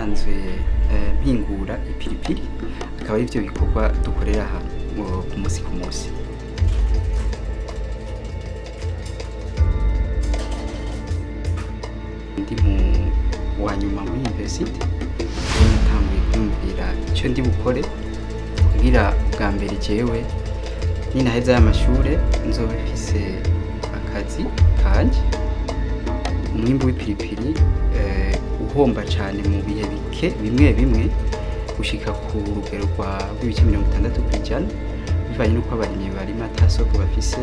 nsanzwe mpingura ipiripiri, akaba ari byo bikorwa dukorera aha ku munsi ku munsi. Ndi mu wa nyuma muri university, natanguye kwiyumvira icyo ndi bukore kugira bwa mbere jewe ninaheza y'amashure nzobe mfise akazi kanje. Umwimbu w'ipiripiri uhomba cane mu bihe bike bimwe bimwe gushika ku rugero rw'ibice 60% bivanye n'uko abarimyi barima ata soko bafise,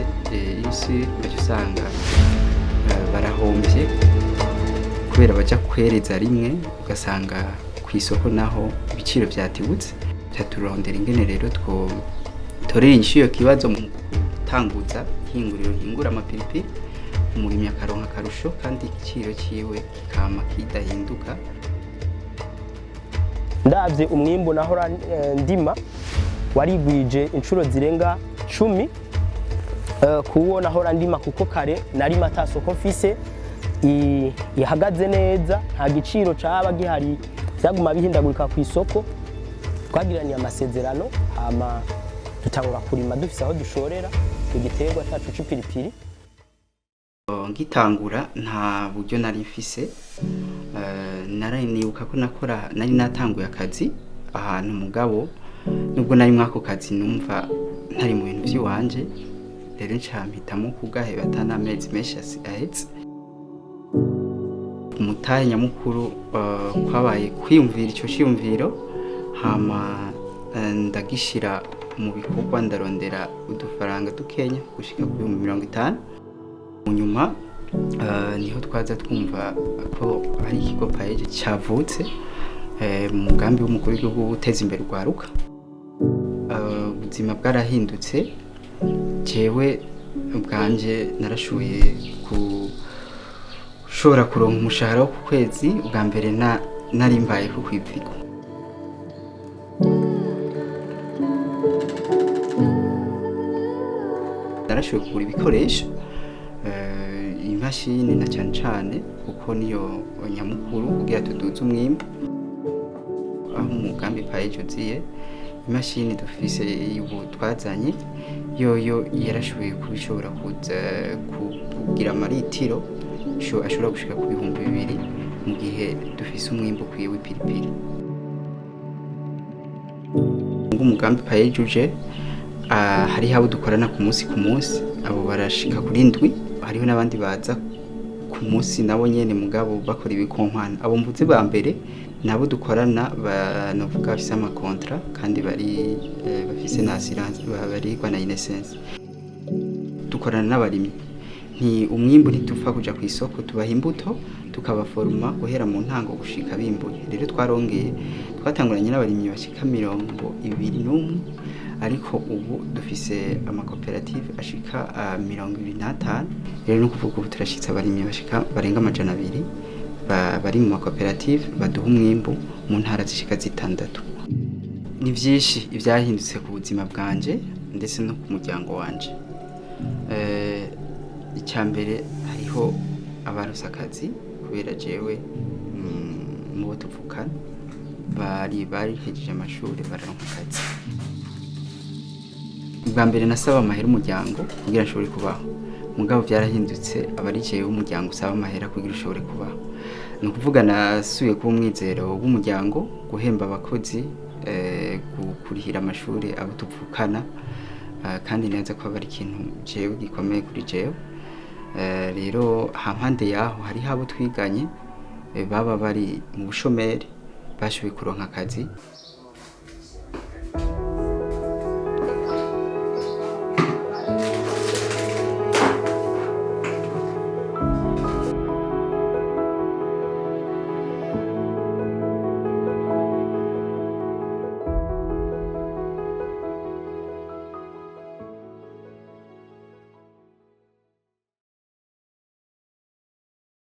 isi baca usanga barahomvye kubera baja kwereza rimwe, ugasanga kw'isoko naho ibiciro vyatibutse. Turarondera ingene rero torera inyishu iyo kibazo mu gutanguza ihinguriro hingura amapiripiri, umurimyi akaronka akarusho kandi igiciro ciwe kikama kidahinduka. Ndavye umwimbu nahora ndima warigwije inshuro zirenga 10 kuwo nahora ndima, kuko kare narima ata soko mfise ihagaze neza, nta giciro caba gihari, vyaguma bihindagurika ku isoko. Twagiraniye amasezerano hama dutangura kurima dufise aho dushorera igiterwa cyacu c'ipiripiri. Ngitangura nta buryo nari mfise, nibuka ko nari natanguye akazi ahantu mugabo, nubwo nari mwako kazi numva ntari mu bintu vy'iwanje, rero nca mpitamo kugaheba atanamezi menshi ahetse. Umutahe nyamukuru kwabaye kwiyumvira ico ciyumviro, hama ndagishira mu bikorwa, ndarondera udufaranga dukenya gushika ku 50. Munyuma niho twaza twumva ko hari ikigo paeje cyavutse mu mugambi w'umukuru w'igihugu wo guteza imbere urwaruka. Ubuzima bwarahindutse, jewe ubwanje narashoboye gushobora kuronka umushahara wo ku kwezi. Ubwa mbere nari mbayeho kw'ivigo. Narashoboye kugura ibikoresho, imashini na cane kuko niyo nyamukuru kugira tuduze umwimbu. Aho umugambi paeje uziye, imashini dufise ubu twazanye yoyo yarashoboye kubishobora kugira amaritiro ashobora gushika ku 2,000 mu gihe dufise umwimbu ukwiye w'ipiripiri. Umugambi paeje uje, hariho abo dukorana ku munsi ku munsi, abo barashika kuri 7. Hariho n'abandi baza ku munsi nabo nyene mugabo bakora ibikonkwana. Abo mvuze ba mbere nabo dukorana banovuga bafise amakontra kandi bafise na assurance, barigwa na INSS. Dukorana n'abarimyi, nti umwimbu ntitupfa kuja ku isoko, tubaha imbuto tukabaforma guhera mu ntango gushika bimbuye. Rero twatanguranye n'abarimyi bashika 21, ariko ubu dufise amakoperative ashika 25. Rero no kuvuga ubu turashitse abarimyi bashika barenga 200 bari mu makoperative baduha umwimbu mu ntara zishika 6. Ni vyinshi ivyahindutse ku buzima bwanje ndetse no ku muryango wanje. Icyambere hariho abaronse akazi kubera jewe mu bo tuvukana bari hejeje amashuri bararonka akazi. Ubwa mbere nasaba amahera umuryango kugira nshobore kubaho, mugabo vyarahindutse abari jewe umuryango usaba amahera kugira ushobore kubaho. Ni ukuvuga nasubiye kuba umwizero w'umuryango, guhemba abakozi, kurihira amashuri abo tuvukana, kandi neza ko ari ikintu jewe gikomeye kuri jewe. Rero hampande yaho hariho abo twiganye baba bari mu bushomeri bashoboye kuronka akazi.